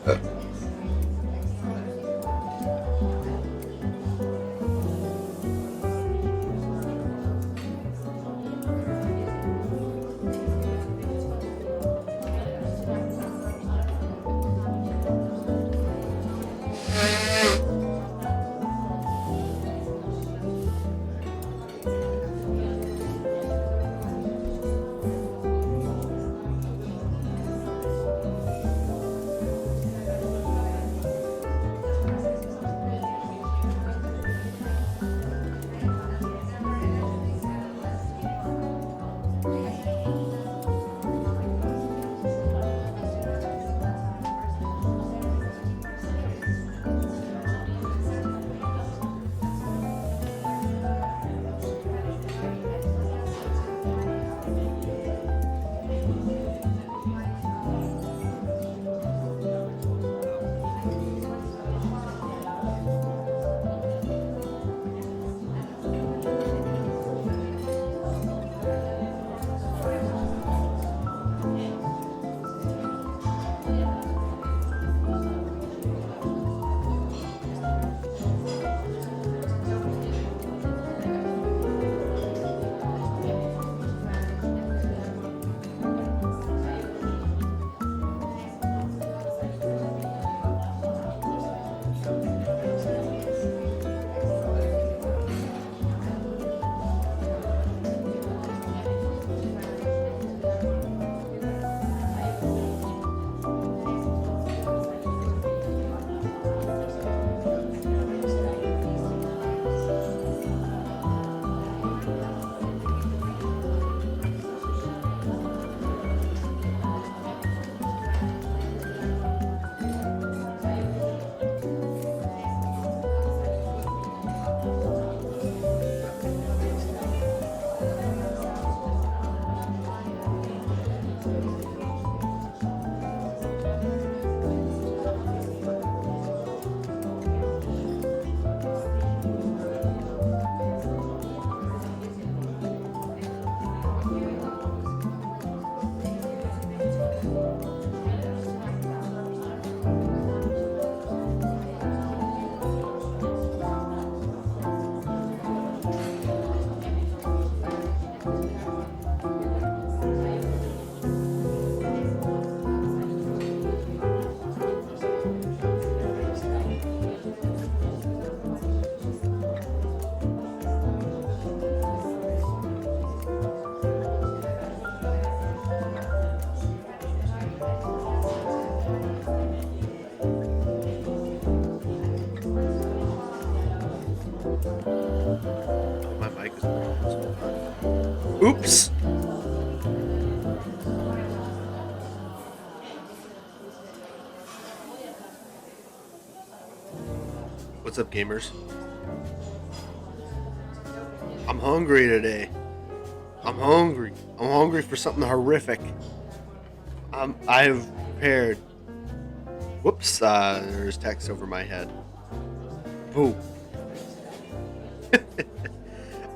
Oh, my mic is working this whole time. Oops. What's up, gamers? I'm hungry today. I'm hungry. I'm hungry for something horrific. I have prepared. Whoops. There's text over my head. Boo.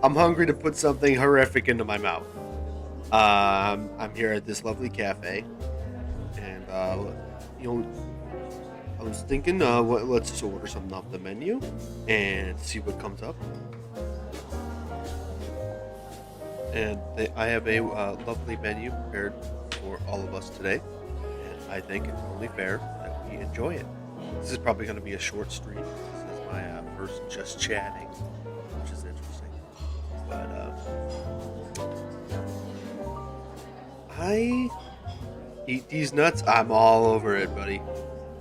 I'm hungry to put something horrific into my mouth. I'm here at this lovely cafe, and I was thinking, let's just order something off the menu and see what comes up. And I have a lovely menu prepared for all of us today, and I think it's only fair that we enjoy it. This is probably going to be a short stream. This is my first just chatting, which is interesting. But I eat these nuts. I'm all over it, buddy.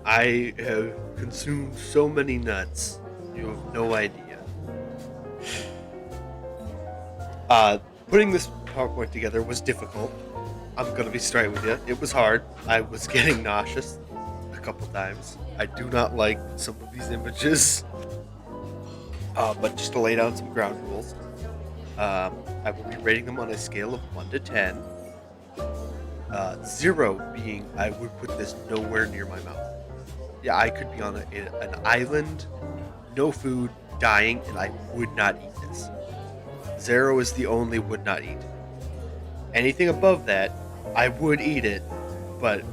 I have consumed so many nuts. You have no idea. Putting this PowerPoint together was difficult. I'm gonna be straight with you. It was hard. I was getting nauseous a couple times. I do not like some of these images. But just to lay down some ground rules, I will be rating them on a scale of 1 to 10. 0 being I would put this nowhere near my mouth. Yeah, I could be on an island, no food, dying, and I would not eat this. 0 is the only would not eat. Anything above that, I would eat it, but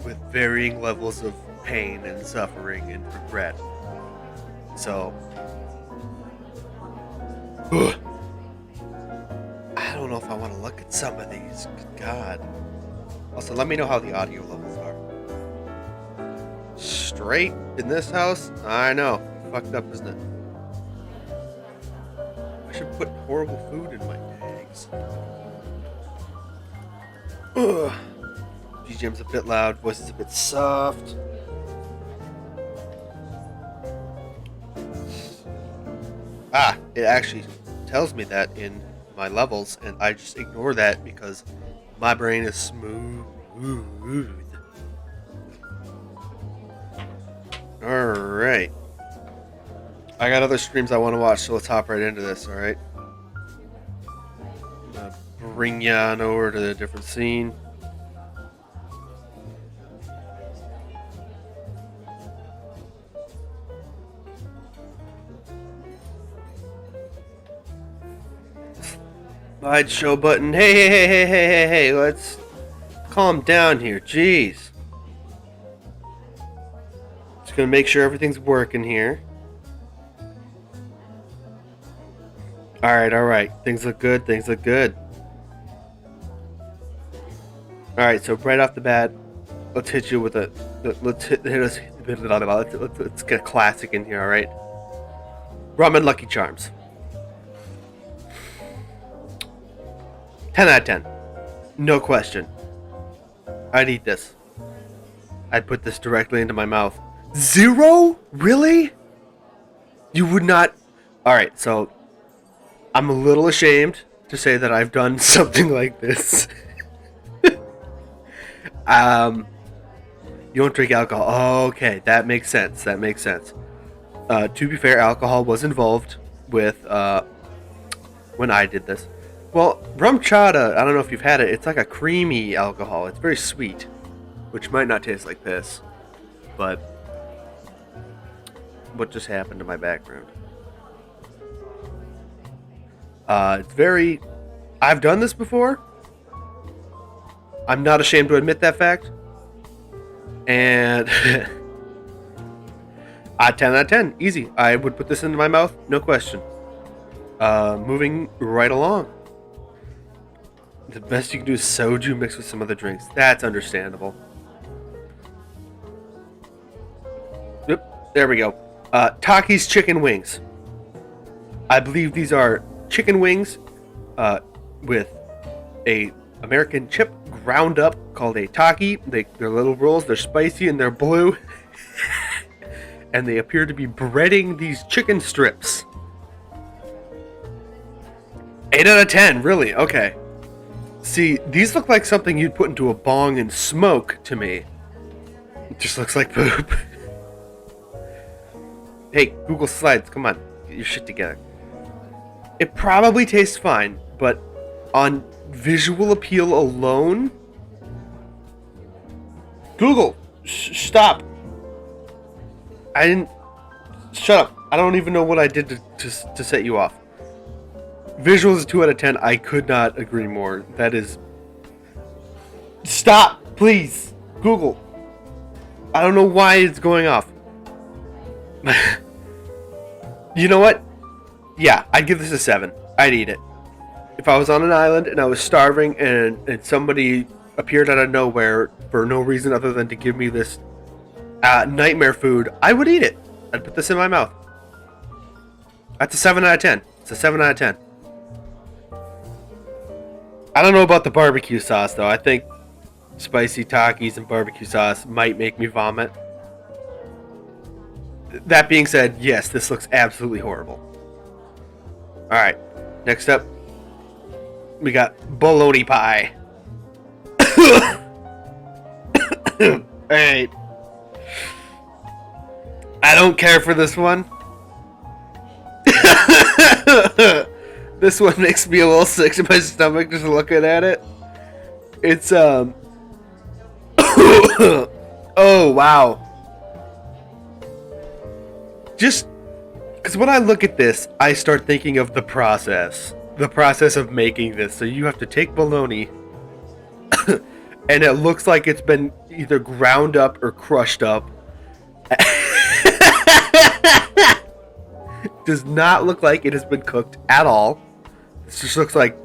with varying levels of pain and suffering and regret. So, I don't know if I want to look at some of these. Good God. Also, let me know how the audio levels are. Straight in this house? I know. Fucked up, isn't it? I should put horrible food in my bags. Ugh. BGM's a bit loud, voice is a bit soft. It actually tells me that in my levels, and I just ignore that because my brain is smooth. Alright. I got other streams I want to watch, so let's hop right into this, alright? I'm gonna bring you on over to a different scene. Slideshow button. Hey, let's calm down here. Jeez. Just gonna make sure everything's working here. Alright. Things look good. Alright, so right off the bat, let's hit you with a... Let's get a classic in here, alright? Ramen Lucky Charms. 10 out of 10. No question. I'd eat this. I'd put this directly into my mouth. 0? Really? You would not... Alright, so... I'm a little ashamed to say that I've done something like this. You don't drink alcohol. Okay, that makes sense. To be fair, alcohol was involved with when I did this. Well, rum chata, I don't know if you've had it. It's like a creamy alcohol. It's very sweet, which might not taste like this. But what just happened to my background? It's very... I've done this before. I'm not ashamed to admit that fact. And 10 out of 10, easy. I would put this into my mouth, no question. Moving right along. The best you can do is soju mixed with some other drinks. That's understandable. Yep, there we go. Taki's chicken wings. I believe these are chicken wings with a American chip ground up called a Taki. They're little rolls. They're spicy and they're blue. And they appear to be breading these chicken strips. 8 out of 10, really? Okay. See, these look like something you'd put into a bong and smoke to me. It just looks like poop. Hey, Google Slides, come on. Get your shit together. It probably tastes fine, but on visual appeal alone... Google, stop. I didn't... Shut up. I don't even know what I did to set you off. Visuals 2 out of 10. I could not agree more. That is... Stop, please. Google. I don't know why it's going off. You know what? Yeah, I'd give this a 7. I'd eat it. If I was on an island and I was starving and somebody appeared out of nowhere for no reason other than to give me this nightmare food, I would eat it. I'd put this in my mouth. That's a 7 out of 10. It's a 7 out of 10. I don't know about the barbecue sauce, though. I think spicy Takis and barbecue sauce might make me vomit. That being said, yes, this looks absolutely horrible. Alright, next up, we got bologna pie. Alright. I don't care for this one. This one makes me a little sick to my stomach just looking at it. It's, oh, wow. Just, because when I look at this, I start thinking of the process. The process of making this. So you have to take bologna, and it looks like it's been either ground up or crushed up, does not look like it has been cooked at all. This just looks like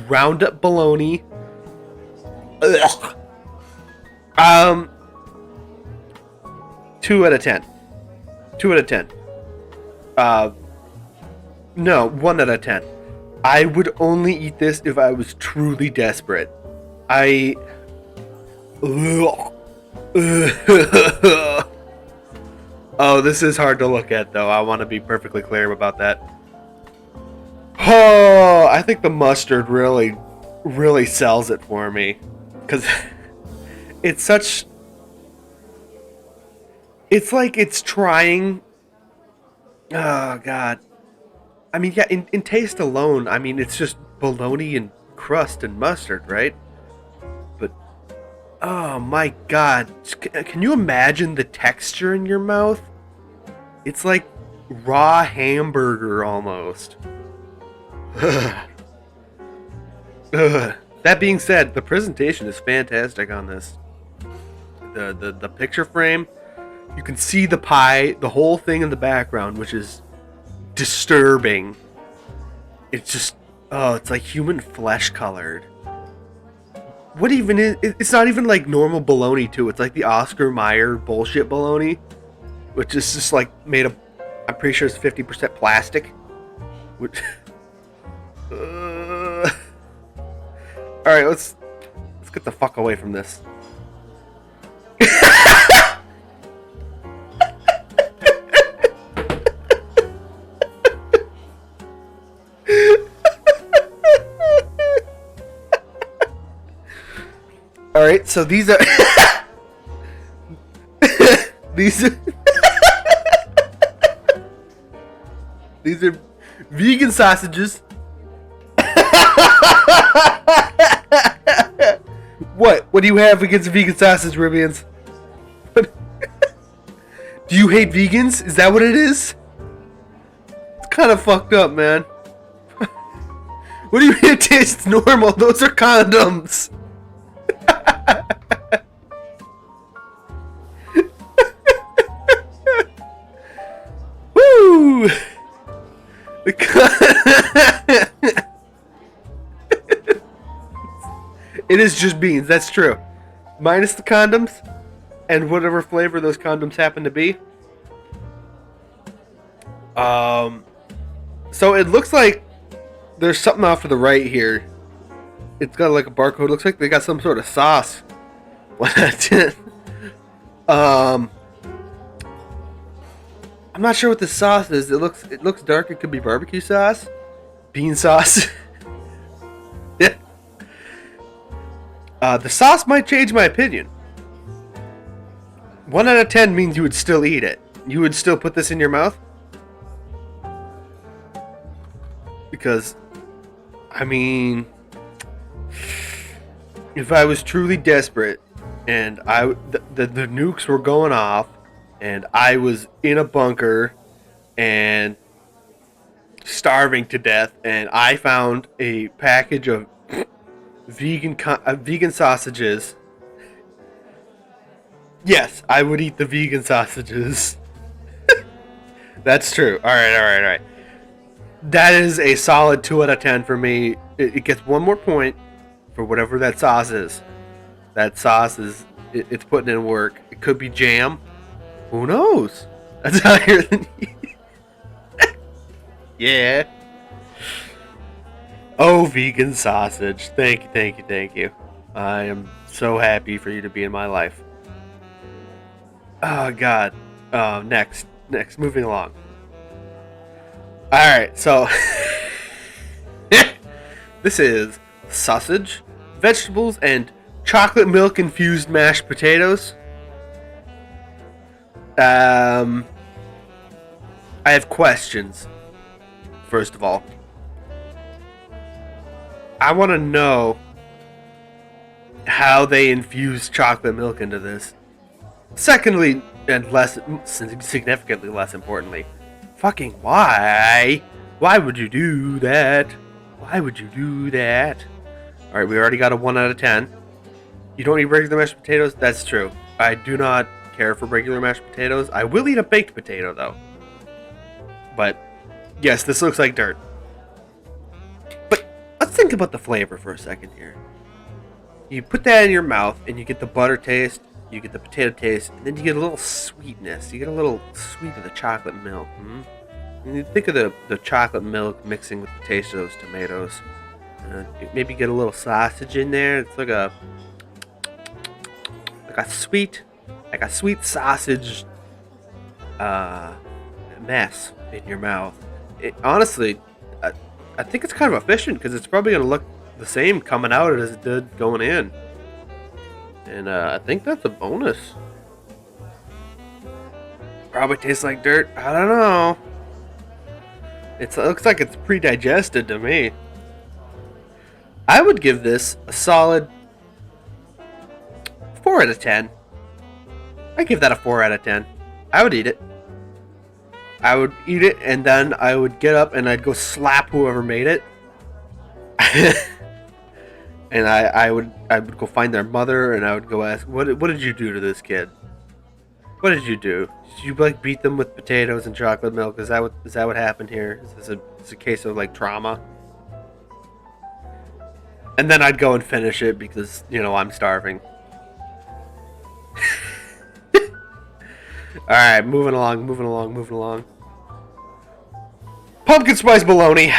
ground up bologna. Ugh. 2 out of 10. 2 out of 10. No, 1 out of 10. I would only eat this if I was truly desperate. Oh, this is hard to look at, though. I want to be perfectly clear about that. Oh, I think the mustard really, really sells it for me. Because it's such... It's like it's trying... Oh, God. I mean, yeah, in taste alone, I mean, it's just bologna and crust and mustard, right? But, oh my God. Can you imagine the texture in your mouth? It's like raw hamburger almost. That being said, the presentation is fantastic on this. The picture frame, you can see the pie, the whole thing in the background, which is disturbing. It's just, oh, it's like human flesh colored. What even is, it's not even like normal bologna too. It's like the Oscar Mayer bullshit bologna, which is just like made of, I'm pretty sure it's 50% plastic. Which, all right, let's get the fuck away from this. All right, so these are these are these are vegan sausages. What do you have against vegan sausage, Ribians? Do you hate vegans? Is that what it is? It's kind of fucked up, man. What do you mean it tastes normal? Those are condoms. Woo! It is just beans, that's true. Minus the condoms and whatever flavor those condoms happen to be. So it looks like there's something off to the right here. It's got like a barcode. Looks like they got some sort of sauce. I'm not sure what the sauce is. It looks dark. It could be barbecue sauce, bean sauce. Yeah. The sauce might change my opinion. 1 out of 10 means you would still eat it. You would still put this in your mouth? Because, I mean, if I was truly desperate and the nukes were going off and I was in a bunker and starving to death and I found a package of vegan sausages, yes, I would eat the vegan sausages. That's true. All right. That is a solid 2 out of 10 for me. It gets one more point for whatever that sauce is. That sauce is, it's putting in work. It could be jam. Who knows? That's higher than you. Yeah. Oh, vegan sausage. Thank you. I am so happy for you to be in my life. Oh, God. Next, moving along. Alright, so this is sausage, vegetables, and chocolate milk infused mashed potatoes. I have questions. First of all, I want to know how they infuse chocolate milk into this. Secondly, and significantly less importantly, fucking why? Why would you do that? Alright, we already got a 1 out of 10. You don't eat regular mashed potatoes? That's true. I do not care for regular mashed potatoes. I will eat a baked potato, though. But Yes, this looks like dirt. But let's think about the flavor for a second here. You put that in your mouth and you get the butter taste, you get the potato taste, and then you get a little sweetness. You get a little sweet of the chocolate milk. And you think of the chocolate milk mixing with the taste of those tomatoes. Maybe get a little sausage in there. It's like a sweet sausage mess in your mouth. Honestly, I think it's kind of efficient because it's probably going to look the same coming out as it did going in. And I think that's a bonus. Probably tastes like dirt. I don't know. It looks like it's pre-digested to me. I would give this a solid 4 out of 10. I give that a 4 out of 10. I would eat it. I would eat it, and then I would get up and I'd go slap whoever made it. And I would go find their mother, and I would go ask, what did you do to this kid? What did you do? Did you like beat them with potatoes and chocolate milk? Is that what happened here? Is this a case of like trauma? And then I'd go and finish it because, I'm starving. Alright, moving along. Pumpkin spice bologna.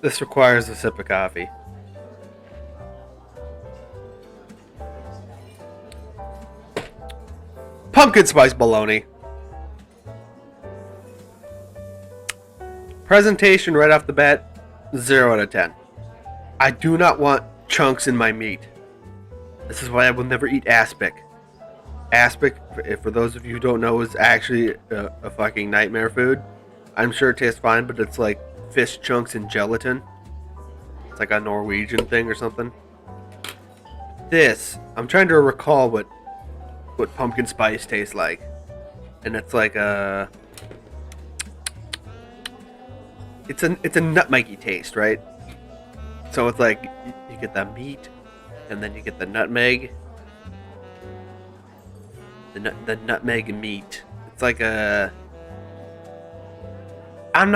This requires a sip of coffee. Pumpkin spice bologna. Presentation right off the bat, 0 out of 10. I do not want chunks in my meat. This is why I will never eat aspic. Aspic, for those of you who don't know, is actually a fucking nightmare food. I'm sure it tastes fine, but it's like fish chunks and gelatin. It's like a Norwegian thing or something. I'm trying to recall what pumpkin spice tastes like. And it's like a... It's a nutmeggy taste, right? So it's like you get the meat, and then you get the nutmeg. The nutmeg meat. It's like a... I'm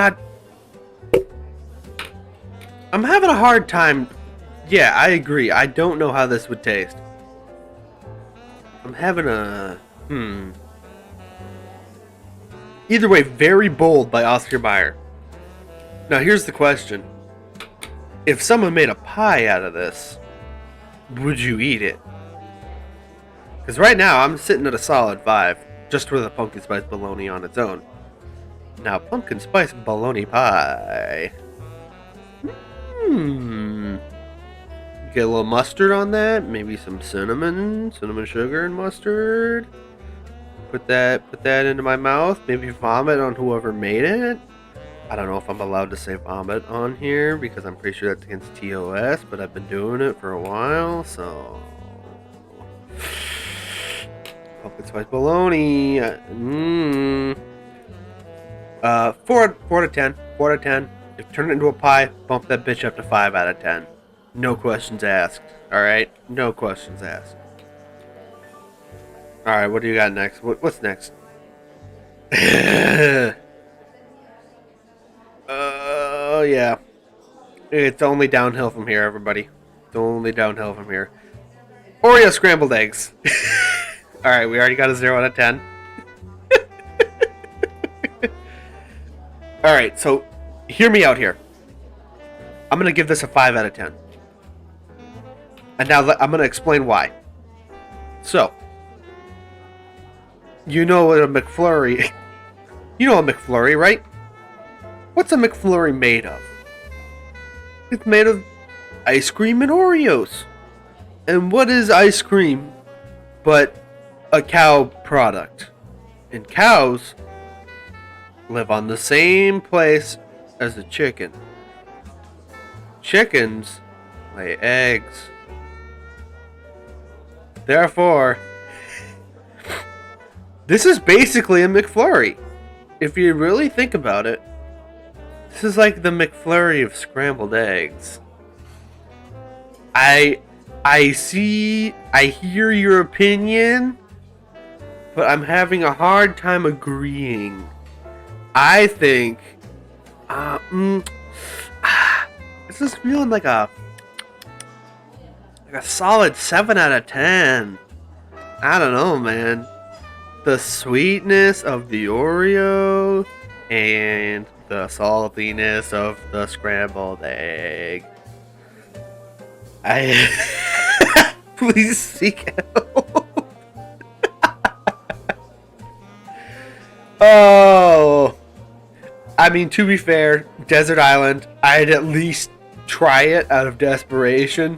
having a hard time. Yeah, I agree. I don't know how this would taste. I'm having a... Either way, very bold by Oscar Mayer. Now, here's the question. If someone made a pie out of this, would you eat it? Because right now, I'm sitting at a solid 5, just for the pumpkin spice bologna on its own. Now, pumpkin spice bologna pie. Get a little mustard on that, maybe some cinnamon sugar and mustard. Put that into my mouth, maybe vomit on whoever made it. I don't know if I'm allowed to say vomit on here because I'm pretty sure that's against TOS, but I've been doing it for a while, so... Pumpkin spice bologna. 4 out of 10. 4 out of 10. If you turn it into a pie, bump that bitch up to 5 out of 10. No questions asked. Alright? No questions asked. Alright, what do you got next? What's next? Yeah. It's only downhill from here, everybody. It's only downhill from here. Oreo scrambled eggs. Alright, we already got a 0 out of 10. Alright, so hear me out here. I'm going to give this a 5 out of 10. And now I'm going to explain why. So, you know what a McFlurry... You know a McFlurry, right? What's a McFlurry made of? It's made of ice cream and Oreos. And what is ice cream but a cow product? And cows live on the same place as a chicken. Chickens lay eggs. Therefore, this is basically a McFlurry. If you really think about it, this is like the McFlurry of scrambled eggs. I hear your opinion, but I'm having a hard time agreeing. I think, uh, mm, this is feeling like a solid 7 out of 10. I don't know, man. The sweetness of the Oreo and the saltiness of the scrambled egg. Please seek help. Oh, I mean, to be fair, Desert Island, I'd at least try it out of desperation.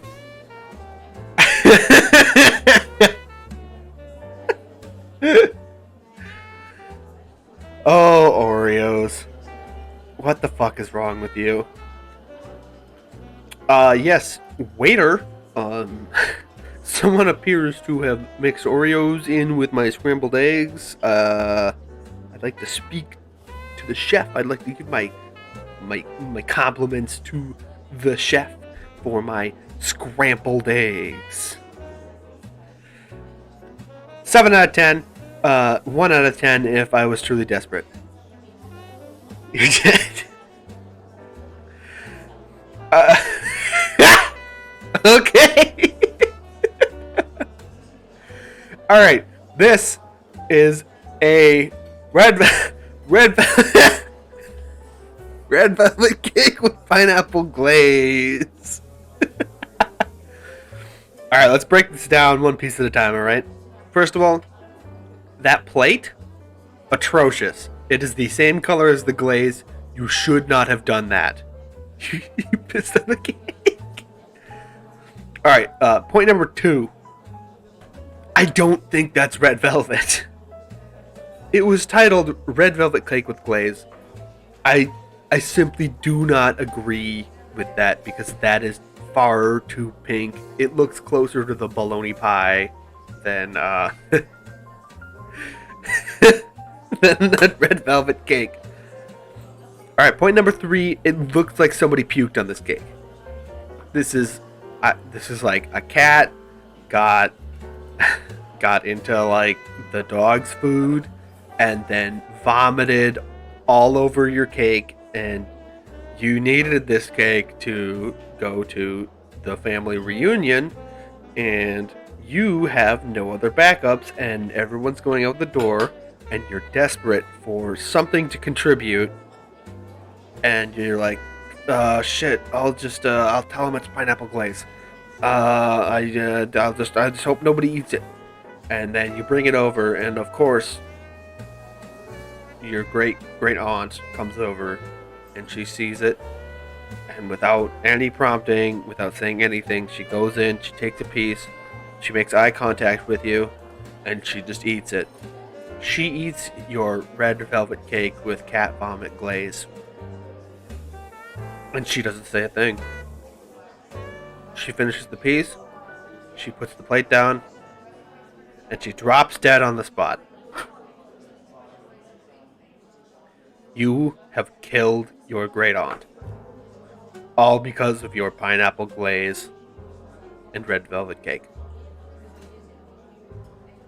Oh, Oreos. What the fuck is wrong with you? Yes, waiter. Someone appears to have mixed Oreos in with my scrambled eggs. I'd like to speak to the chef. I'd like to give my compliments to the chef for my scrambled eggs. 7 out of 10. 1 out of 10 if I was truly desperate. You're dead. Okay. All right. This is a red velvet cake with pineapple glaze. All right, let's break this down one piece at a time. All right. First of all, that plate, atrocious. It is the same color as the glaze. You should not have done that. You pissed on the cake. Alright, point number 2. I don't think that's red velvet. It was titled Red Velvet Cake with Glaze. I simply do not agree with that because that is far too pink. It looks closer to the bologna pie than than that red velvet cake. Alright, point number 3. It looks like somebody puked on this cake. This is like a cat got into like the dog's food and then vomited all over your cake, and you needed this cake to go to the family reunion, and you have no other backups, and everyone's going out the door, and you're desperate for something to contribute, and you're like, shit, I'll tell him it's pineapple glaze. I just hope nobody eats it. And then you bring it over, and of course, your great aunt comes over, and she sees it, and without any prompting, without saying anything, she goes in, she takes a piece, she makes eye contact with you, and she just eats it. She eats your red velvet cake with cat vomit glaze. And she doesn't say a thing. She finishes the piece, she puts the plate down, and she drops dead on the spot. You have killed your great aunt. All because of your pineapple glaze and red velvet cake.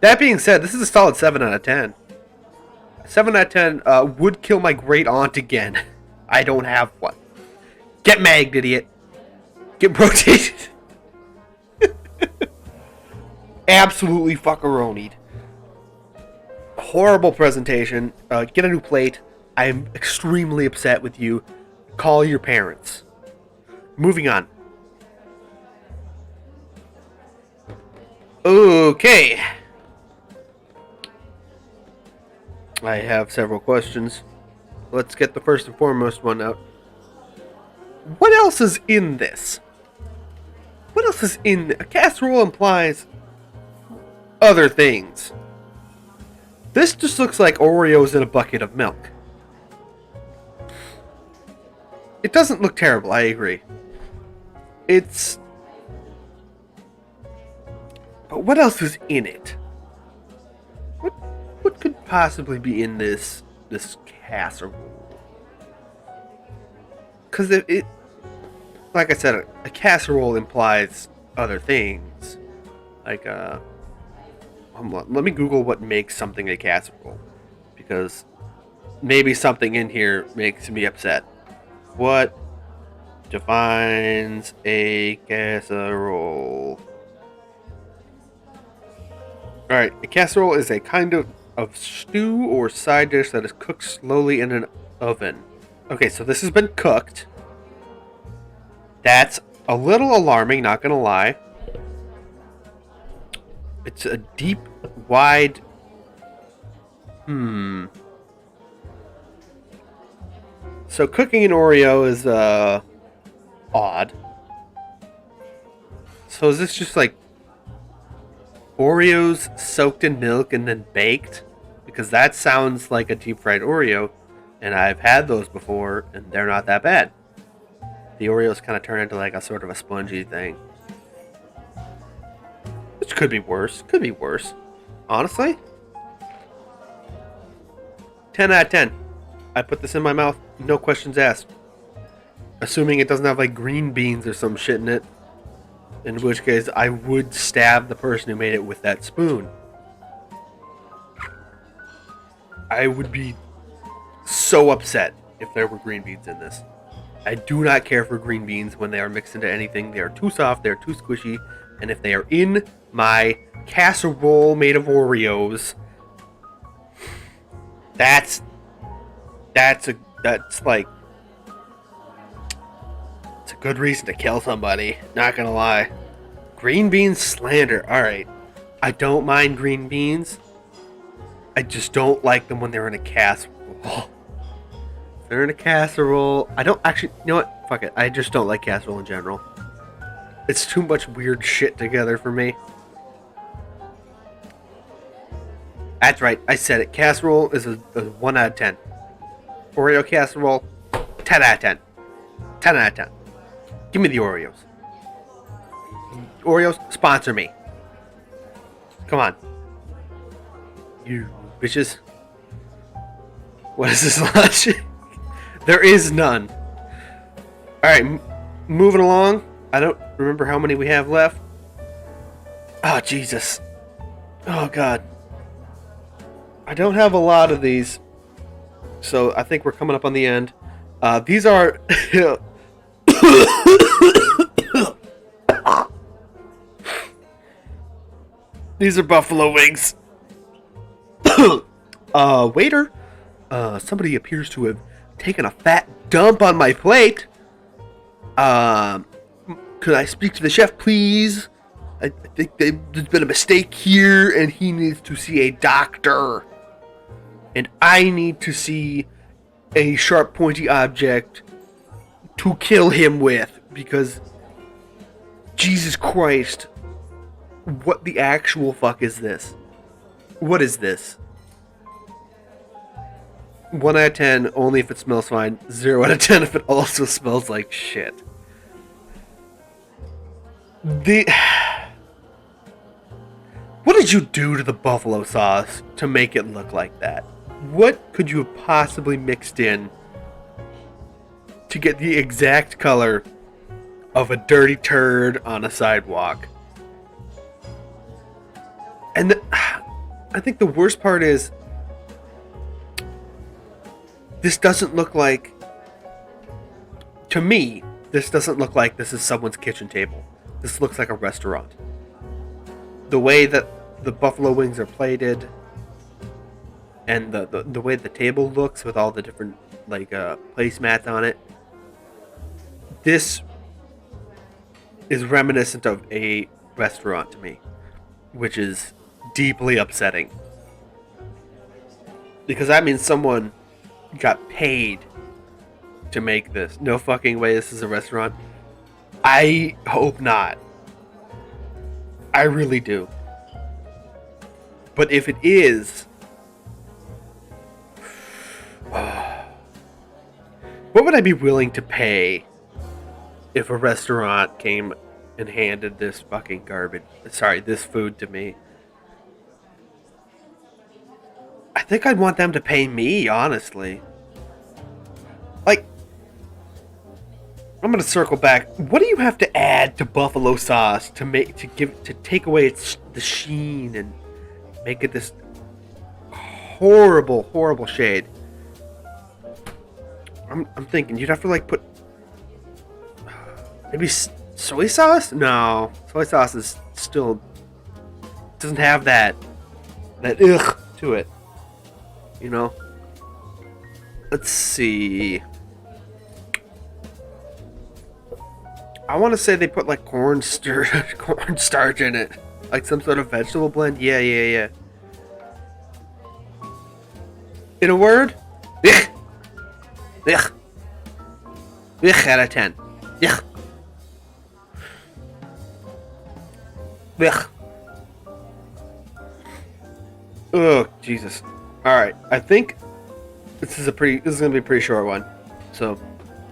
That being said, this is a solid 7 out of 10. 7 out of 10 would kill my great aunt again. I don't have one. Get magged, idiot. Get rotated. Absolutely fuckeronied. Horrible presentation. Get a new plate. I'm extremely upset with you. Call your parents. Moving on. Okay. I have several questions. Let's get the first and foremost one out. What else is in this? What else is in... A casserole implies other things. This just looks like Oreos in a bucket of milk. It doesn't look terrible, I agree. It's... But what else is in it? What could possibly be in this casserole? Because it... Like I said, a casserole implies other things. Like, Let me Google what makes something a casserole, because maybe something in here makes me upset. What defines a casserole? Alright, a casserole is a kind of stew or side dish that is cooked slowly in an oven. Okay, so this has been cooked. That's a little alarming, not gonna lie. It's a deep, wide... So cooking an Oreo is, odd. So is this just like Oreos soaked in milk and then baked? Because that sounds like a deep fried Oreo, and I've had those before, and they're not that bad. The Oreos kind of turn into like a sort of a spongy thing. Which could be worse. Could be worse. Honestly. 10 out of 10. I put this in my mouth, no questions asked. Assuming it doesn't have like green beans or some shit in it. In which case, I would stab the person who made it with that spoon. I would be so upset if there were green beans in this. I do not care for green beans when they are mixed into anything. They are too soft, they are too squishy, and if they are in my casserole made of Oreos, that's like, it's a good reason to kill somebody, not gonna lie. Green bean slander. Alright, I don't mind green beans, I just don't like them when they're in a casserole. If they're in a casserole, I don't actually, you know what, fuck it, I just don't like casserole in general. It's too much weird shit together for me. That's right, I said it. Casserole is a 1 out of 10. Oreo casserole, 10 out of 10. 10 out of 10. Give me the Oreos. Oreos, sponsor me. Come on. You bitches. What is this logic? There is none. Alright, moving along. I don't remember how many we have left. Oh, Jesus. Oh, God. I don't have a lot of these, so I think we're coming up on the end. These are... These are buffalo wings. Waiter, somebody appears to have taken a fat dump on my plate. Could I speak to the chef, please? I think there's been a mistake here, and he needs to see a doctor. And I need to see a sharp, pointy object to kill him with, because Jesus Christ, what the actual fuck is this? What is this? 1 out of 10 only if it smells fine. 0 out of 10 if it also smells like shit. What did you do to the buffalo sauce to make it look like that? What could you have possibly mixed in to get the exact color of a dirty turd on a sidewalk? And I think the worst part is, this doesn't look like, to me, this doesn't look like this is someone's kitchen table. This looks like a restaurant. The way that the buffalo wings are plated, and the way the table looks with all the different like placemats on it, this is reminiscent of a restaurant to me, which is deeply upsetting, because that means someone got paid to make this. No fucking way this is a restaurant. I hope not. I really do. But if it is, what would I be willing to pay if a restaurant came and handed this fucking garbage, this food to me? I think I'd want them to pay me, honestly. Like, I'm gonna circle back. What do you have to add to buffalo sauce to take away the sheen and make it this horrible, horrible shade. I'm thinking you'd have to like put maybe soy sauce. No, soy sauce is still doesn't have that ugh to it. You know. Let's see. I want to say they put like corn starch in it, like some sort of vegetable blend. Yeah. In a word, ugh. Ugh. Ugh out of 10. Ugh. Ugh. Oh, Jesus. Alright, I think this is gonna be a pretty short one. So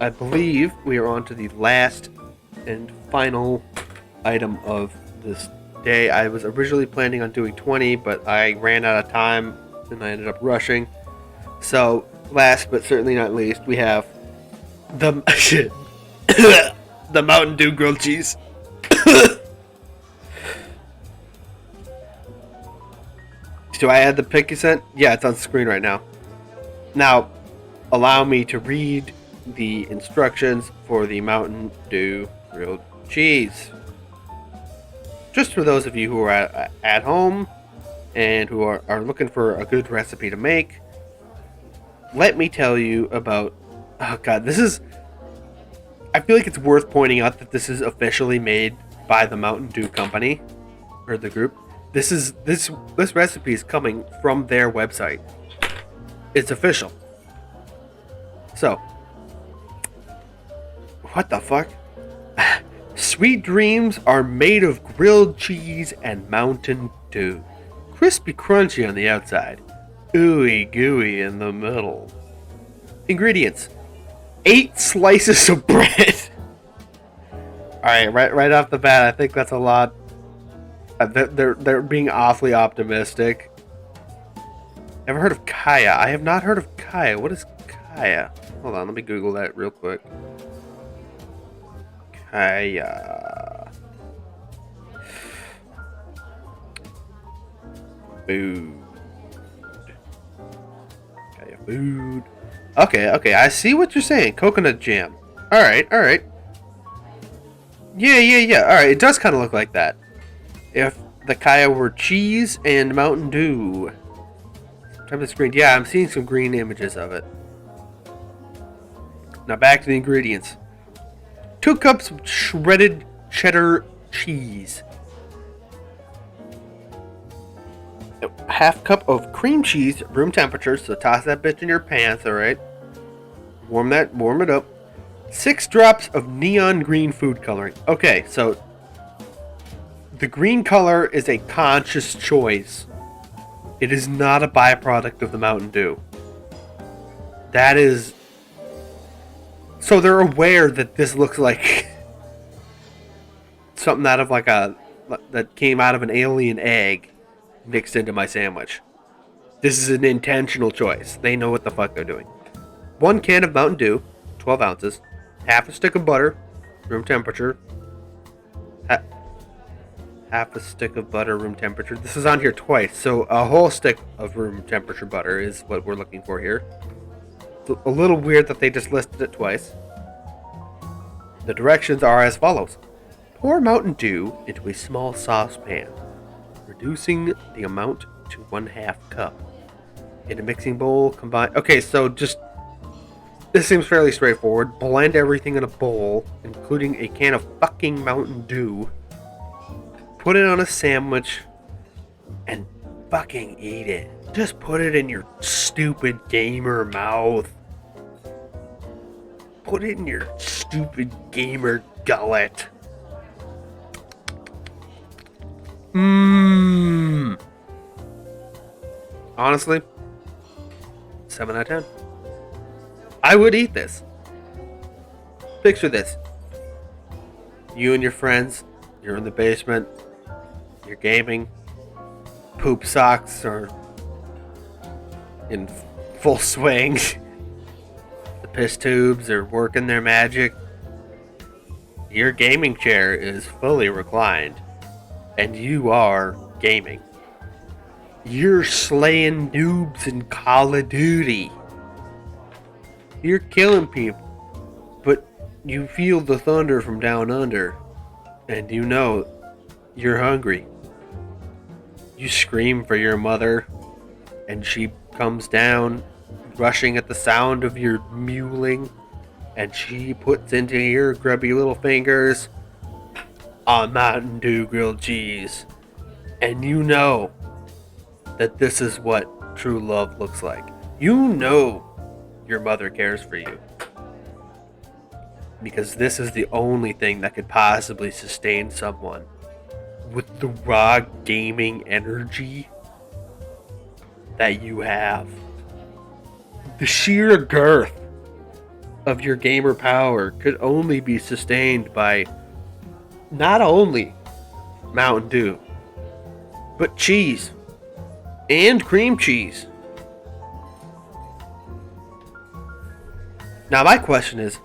I believe we are on to the last and final item of this day. I was originally planning on doing 20, but I ran out of time and I ended up rushing. So last but certainly not least, we have the the Mountain Dew grilled cheese. Do I add the pic you sent? Yeah, it's on screen right now. Now, allow me to read the instructions for the Mountain Dew grilled cheese. Just for those of you who are at home and who are looking for a good recipe to make, let me tell you about... Oh, God, this is... I feel like it's worth pointing out that this is officially made by the Mountain Dew Company, or the group. This recipe is coming from their website. It's official. So, what the fuck? Sweet dreams are made of grilled cheese and Mountain Dew. Crispy crunchy on the outside, ooey gooey in the middle. Ingredients: 8 slices of bread. Alright, right off the bat, I think that's a lot. They're being awfully optimistic. Ever heard of Kaya? I have not heard of Kaya. What is Kaya? Hold on, let me Google that real quick. Kaya. Food. Kaya food. Okay, I see what you're saying. Coconut jam. Alright. Yeah. Alright, it does kind of look like that. If the Kaya were cheese and Mountain Dew. Type of screen. Yeah, I'm seeing some green images of it. Now back to the ingredients. 2 cups of shredded cheddar cheese. A half cup of cream cheese, room temperature, so toss that bitch in your pants, alright? Warm it up. 6 drops of neon green food coloring. Okay, so the green color is a conscious choice. It is not a byproduct of the Mountain Dew. That is... So they're aware that this looks like something out of like that came out of an alien egg mixed into my sandwich. This is an intentional choice. They know what the fuck they're doing. 1 can of Mountain Dew, 12 ounces. Half a stick of butter, room temperature. Half a stick of butter, room temperature. This is on here twice, so a whole stick of room temperature butter is what we're looking for here. It's a little weird that they just listed it twice. The directions are as follows. Pour Mountain Dew into a small saucepan, reducing the amount to 1/2 cup. In a mixing bowl, combine... Okay, so just... This seems fairly straightforward. Blend everything in a bowl, including a can of fucking Mountain Dew. Put it on a sandwich and fucking eat it. Just put it in your stupid gamer mouth. Put it in your stupid gamer gullet. Honestly, 7 out of 10. I would eat this. Picture this. You and your friends, you're in the basement. You're gaming. Poop socks are in full swing. The piss tubes are working their magic. Your gaming chair is fully reclined. And you are gaming. You're slaying noobs in Call of Duty. You're killing people. But you feel the thunder from down under. And you know you're hungry. You scream for your mother. And she comes down, rushing at the sound of your mewling. And she puts into your grubby little fingers a Mountain Dew grilled cheese. And you know that this is what true love looks like. You know your mother cares for you. Because this is the only thing that could possibly sustain someone with the raw gaming energy that you have. The sheer girth of your gamer power could only be sustained by not only Mountain Dew, but cheese and cream cheese. Now my question is,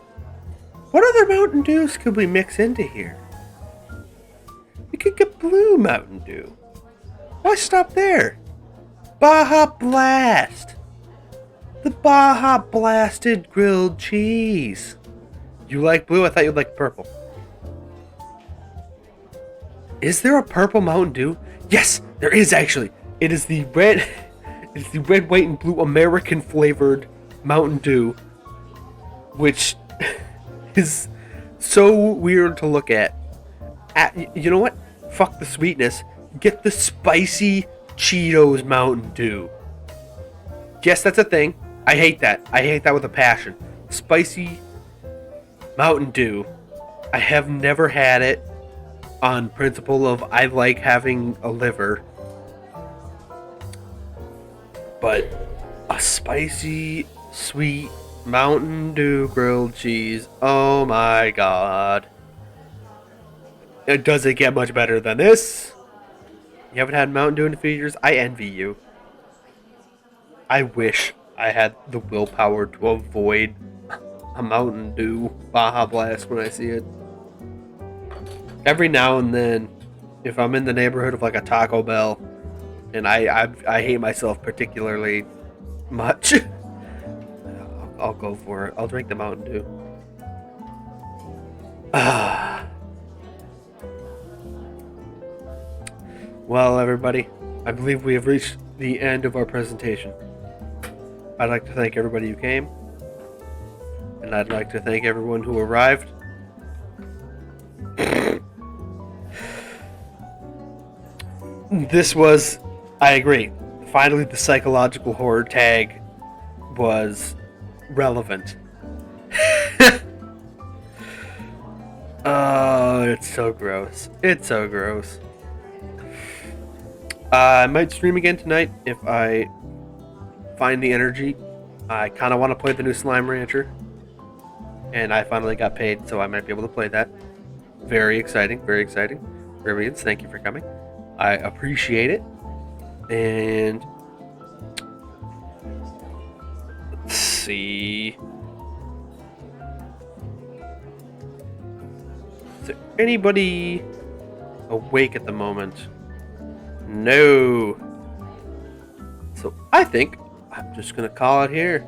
what other Mountain Dews could we mix into here? We could get blue Mountain Dew. Why stop there? Baja Blast. The Baja Blasted grilled cheese. You like blue? I thought you'd like purple. Is there a purple Mountain Dew? Yes, there is actually. It is the red, it's the red, white, and blue American flavored Mountain Dew, which is so weird to look at. You know what? Fuck the sweetness. Get the spicy Cheetos Mountain Dew. Yes, that's a thing. I hate that. I hate that with a passion. Spicy Mountain Dew. I have never had it on principle of I like having a liver. But a spicy, sweet Mountain Dew grilled cheese. Oh my god. It doesn't get much better than this. You haven't had Mountain Dew in a few years? I envy you. I wish I had the willpower to avoid a Mountain Dew Baja Blast when I see it. Every now and then, if I'm in the neighborhood of like a Taco Bell, and I hate myself particularly much, I'll go for it. I'll drink the Mountain Dew. Well, everybody, I believe we have reached the end of our presentation. I'd like to thank everybody who came, and I'd like to thank everyone who arrived. This was, I agree, finally the psychological horror tag was relevant. Oh, it's so gross. It's so gross. I might stream again tonight if I find the energy. I kind of want to play the new Slime Rancher, and I finally got paid, so I might be able to play that. Very exciting, very exciting. Brilliant, thank you for coming. I appreciate it. And let's see. Is there anybody awake at the moment? No. So I think I'm just gonna call it here.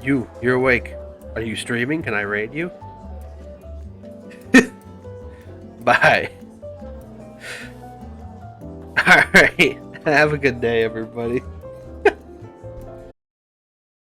You're awake. Are you streaming? Can I raid you? Bye. Alright. Have a good day, everybody.